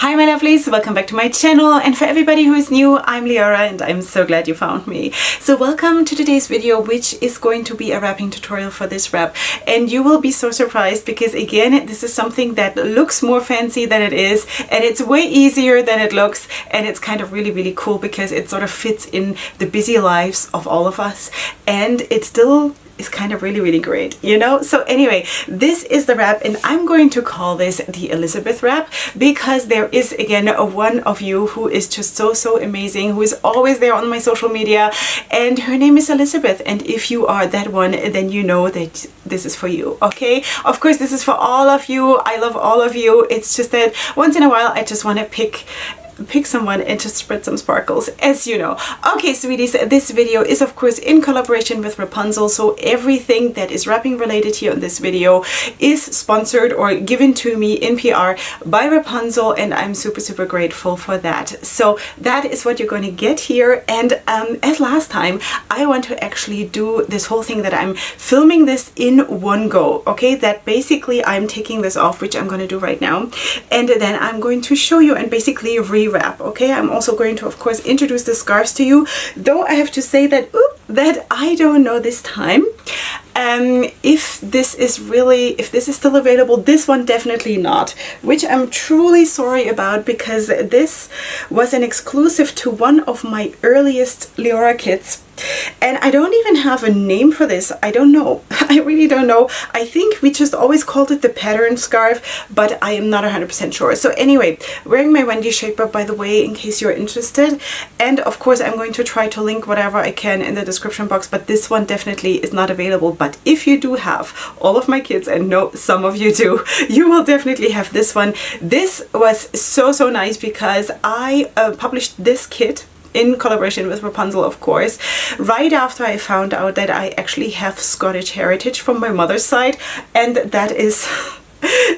Hi my lovelies, welcome back to my channel, and for everybody who is new, I'm Leorah and I'm so glad you found me. So welcome to today's video, which is going to be a wrapping tutorial for this wrap, and you will be so surprised because again this is something that looks more fancy than it is, and it's way easier than it looks, and it's kind of really cool because it sort of fits in the busy lives of all of us, and it still is kind of really great, you know? So anyway, this is the wrap, and I'm going to call this the Elizabeth wrap because there is again one of you who is just so amazing, who is always there on my social media, and her name is Elizabeth, and if you are that one, then you know that this is for you. Okay, of course this is for all of you. I love all of you. It's just that once in a while I just want to pick someone and just spread some sparkles, as you know. Okay, sweeties, this video is of course in collaboration with Wrapunzel, so everything that is wrapping related here in this video is sponsored or given to me in PR by Wrapunzel, and I'm super grateful for that. So that is what you're going to get here, and as last time, I want to actually do this whole thing that I'm filming this in one go. Okay, that basically I'm taking this off, which I'm going to do right now, and then I'm going to show you and basically rewrap. Okay, I'm also going to of course introduce the scarves to you, though I have to say that I don't know this time if this is still available. This one definitely not, which I'm truly sorry about, because this was an exclusive to one of my earliest Leorah kits, and I don't even have a name for this. I don't know. I really don't know. I think we just always called it the pattern scarf, but I am not 100% sure. So anyway, wearing my Wendy shaper, by the way, in case you're interested, and of course I'm going to try to link whatever I can in the description box, but this one definitely is not available. But if you do have all of my kits, and no, some of you do, you will definitely have this one. This was so nice because I published this kit in collaboration with Wrapunzel, of course, right after I found out that I actually have Scottish heritage from my mother's side, and that is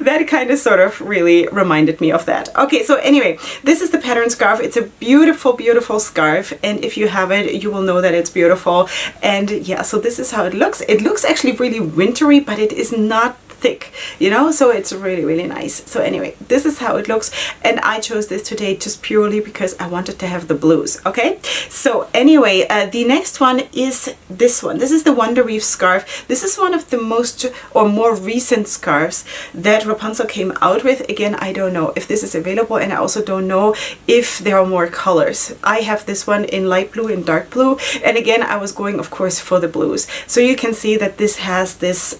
that kind of sort of really reminded me of that. Okay, so anyway, this is the pattern scarf. It's a beautiful scarf, and if you have it, you will know that it's beautiful. And yeah, so this is how it looks. It looks actually really wintry, but it is not thick, you know, so it's really nice. So anyway, this is how it looks, and I chose this today just purely because I wanted to have the blues. Okay, so anyway, the next one is this one. This is the Wonder Weave scarf. This is one of the most or more recent scarves that Wrapunzel came out with. Again, I don't know if this is available, and I also don't know if there are more colors. I have this one in light blue and dark blue, and again I was going of course for the blues. So you can see that this has this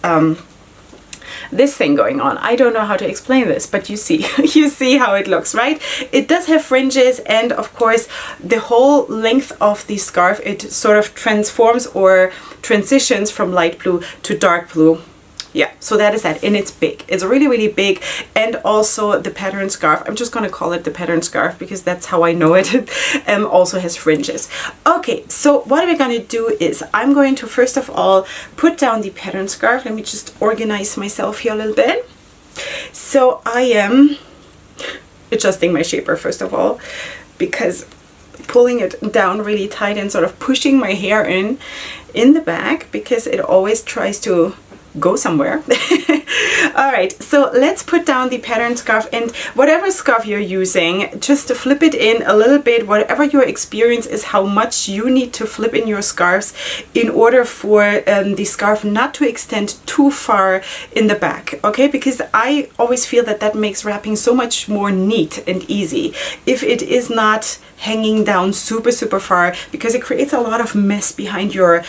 this thing going on. I don't know how to explain this, but you see you see how it looks, right? It does have fringes, and of course the whole length of the scarf, it sort of transforms or transitions from light blue to dark blue. Yeah, so that is that, and it's big. It's really big, and also the pattern scarf, I'm just gonna call it the pattern scarf because that's how I know it, also has fringes. Okay, so what we're gonna do is I'm going to first of all put down the pattern scarf. Let me just organize myself here a little bit. So I am adjusting my shaper first of all, because pulling it down really tight and sort of pushing my hair in the back, because it always tries to go somewhere. All right, so let's put down the pattern scarf, and whatever scarf you're using, just to flip it in a little bit. Whatever your experience is, how much you need to flip in your scarves in order for the scarf not to extend too far in the back. Okay, because I always feel that that makes wrapping so much more neat and easy if it is not hanging down super far, because it creates a lot of mess behind your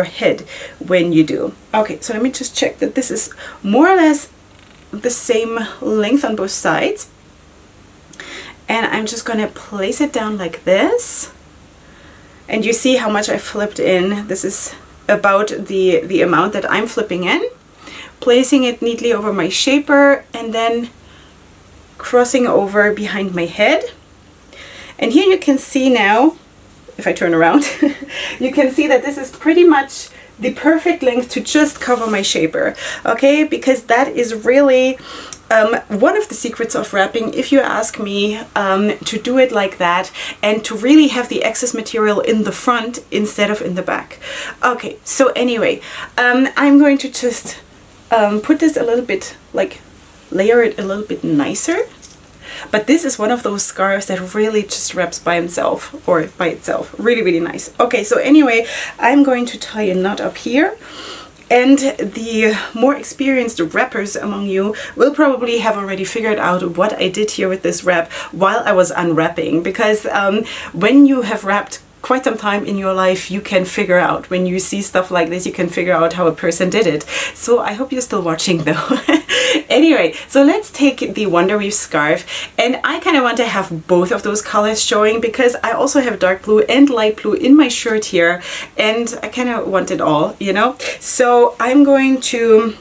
head when you do. Okay, so let me just check that this is more or less the same length on both sides, and I'm just gonna place it down like this, and you see how much I flipped in. This is about the amount that I'm flipping in, placing it neatly over my shaper, and then crossing over behind my head. And here you can see now, if I turn around, you can see that this is pretty much the perfect length to just cover my shaper. Okay, because that is really one of the secrets of wrapping, if you ask me, to do it like that and to really have the excess material in the front instead of in the back. Okay, so anyway, I'm going to just put this a little bit, like layer it a little bit nicer. but this is one of those scarves that really just wraps by himself or by itself. Really, really nice. Okay, so anyway, I'm going to tie a knot up here. And the more experienced wrappers among you will probably have already figured out what I did here with this wrap while I was unwrapping, because when you have wrapped quite some time in your life, you can figure out, when you see stuff like this, you can figure out how a person did it. So I hope you're still watching though. Anyway, so let's take the Wonder Weave scarf, and I kind of want to have both of those colors showing because I also have dark blue and light blue in my shirt here, and I kind of want it all, you know? So I'm going to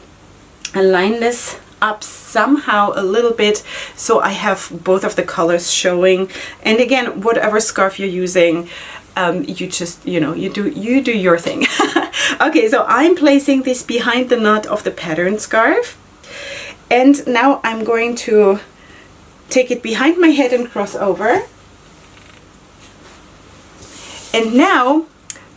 align this up somehow a little bit so I have both of the colors showing. And again, whatever scarf you're using, you just, you know, you do your thing. Okay, so I'm placing this behind the knot of the pattern scarf, and now I'm going to take it behind my head and cross over. And now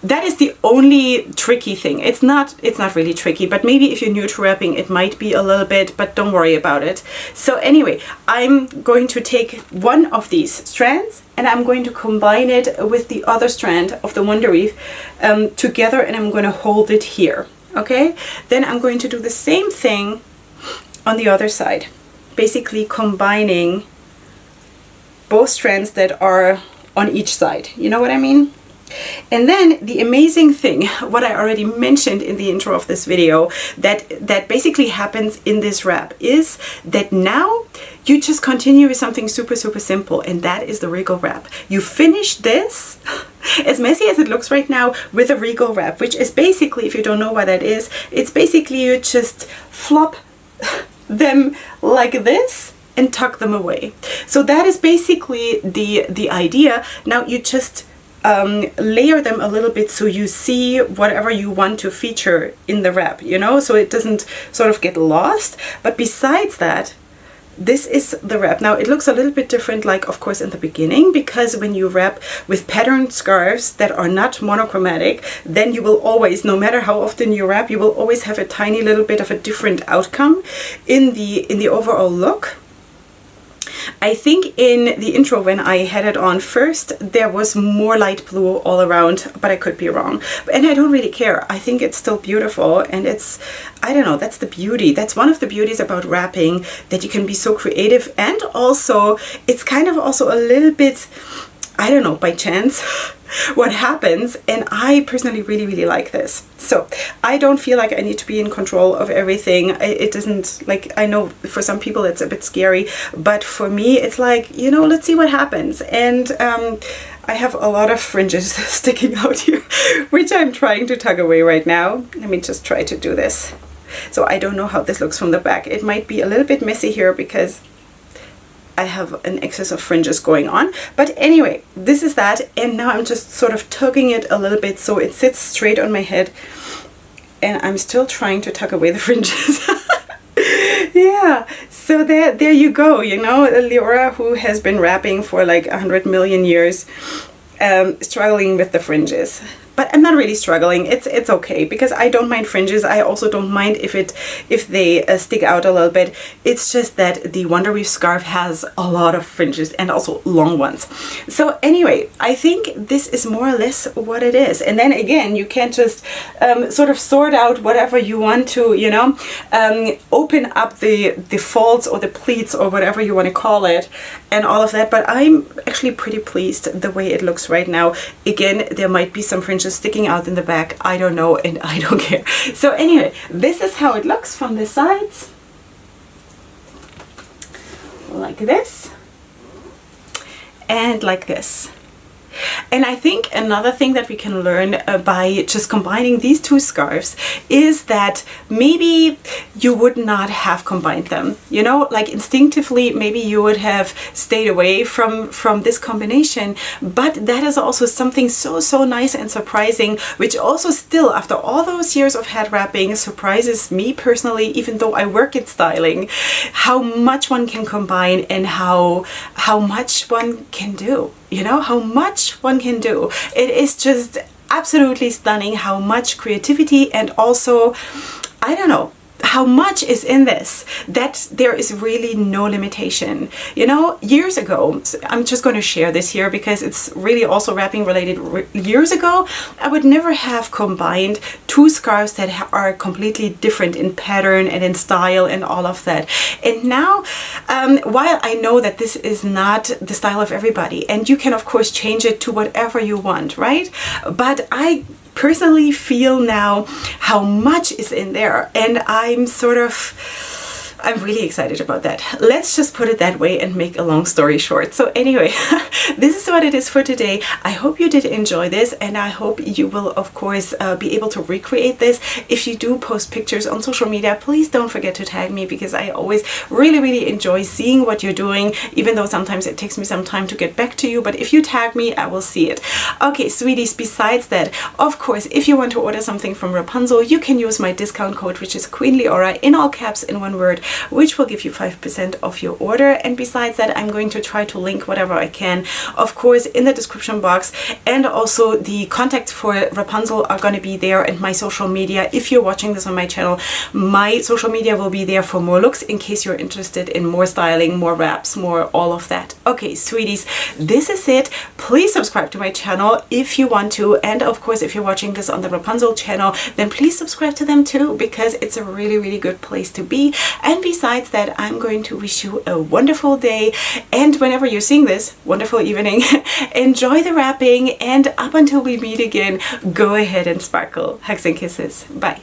that is the only tricky thing. It's not really tricky, but maybe if you're new to wrapping, it might be a little bit, but don't worry about it. So anyway, I'm going to take one of these strands and I'm going to combine it with the other strand of the Wonder Weave together, and I'm going to hold it here. Okay, then I'm going to do the same thing on the other side, basically combining both strands that are on each side. You know what I mean? And then the amazing thing, what I already mentioned in the intro of this video, that basically happens in this wrap is that now you just continue with something super, super simple, and that is the regal wrap. You finish this, as messy as it looks right now, with a regal wrap, which is basically, if you don't know what that is, it's basically you just flop them like this and tuck them away. So that is basically the idea. Now you just layer them a little bit so you see whatever you want to feature in the wrap, you know, so it doesn't sort of get lost. But besides that, this is the wrap. Now it looks a little bit different, like of course in the beginning, because when you wrap with patterned scarves that are not monochromatic, then you will always, no matter how often you wrap, you will always have a tiny little bit of a different outcome in the overall look. I think in the intro when I had it on first, there was more light blue all around, but I could be wrong. And I don't really care. I think it's still beautiful, and it's, I don't know, that's the beauty. That's one of the beauties about wrapping, that you can be so creative, and also it's kind of also a little bit, I don't know, by chance what happens. And I personally really, really like this. So I don't feel like I need to be in control of everything. It doesn't, like, I know for some people it's a bit scary, but for me it's like, you know, let's see what happens. And I have a lot of fringes sticking out here, which I'm trying to tug away right now. Let me just try to do this. So I don't know how this looks from the back. It might be a little bit messy here because I have an excess of fringes going on, but anyway, this is that. And now I'm just sort of tugging it a little bit so it sits straight on my head, and I'm still trying to tuck away the fringes. Yeah, so there you go, you know, Leorah, who has been wrapping for like 100 million years, struggling with the fringes. But I'm not really struggling. It's okay, because I don't mind fringes. I also don't mind if they stick out a little bit. It's just that the Wonder Weave scarf has a lot of fringes, and also long ones. So anyway, I think this is more or less what it is. And then again, you can just sort of sort out whatever you want to, you know, open up the folds or the pleats or whatever you want to call it, and all of that. But I'm actually pretty pleased the way it looks right now. Again, there might be some fringes sticking out in the back, I don't know, and I don't care. So anyway, this is how it looks from the sides, like this and like this. And I think another thing that we can learn by just combining these two scarves is that maybe you would not have combined them, you know, like instinctively maybe you would have stayed away from this combination, but that is also something so nice and surprising, which also still, after all those years of head wrapping, surprises me personally, even though I work in styling, how much one can combine and how much one can do. You know, how much one can do. It is just absolutely stunning how much creativity and also, I don't know, how much is in this that there is really no limitation. You know, years ago, so I'm just going to share this here because it's really also wrapping related. Years ago, I would never have combined two scarves that are completely different in pattern and in style and all of that. And now, while I know that this is not the style of everybody, and you can of course change it to whatever you want, right? But I personally feel now how much is in there, and I'm really excited about that. Let's just put it that way and make a long story short. So anyway, this is what it is for today. I hope you did enjoy this, and I hope you will of course be able to recreate this. If you do post pictures on social media, please don't forget to tag me, because I always really enjoy seeing what you're doing, even though sometimes it takes me some time to get back to you. But if you tag me, I will see it. Okay, sweeties, besides that, of course, if you want to order something from Wrapunzel, you can use my discount code, which is Queen Leorah, in all caps in one word, which will give you 5% off your order. And besides that, I'm going to try to link whatever I can, of course, in the description box, and also the contacts for Wrapunzel are going to be there, and my social media. If you're watching this on my channel, my social media will be there for more looks in case you're interested in more styling, more wraps, more all of that. Okay, sweeties, this is it. Please subscribe to my channel if you want to, and of course, if you're watching this on the Wrapunzel channel, then please subscribe to them too, because it's a really good place to be. And besides that, I'm going to wish you a wonderful day, and whenever you're seeing this, wonderful evening. Enjoy the wrapping, and up until we meet again, go ahead and sparkle. Hugs and kisses. Bye.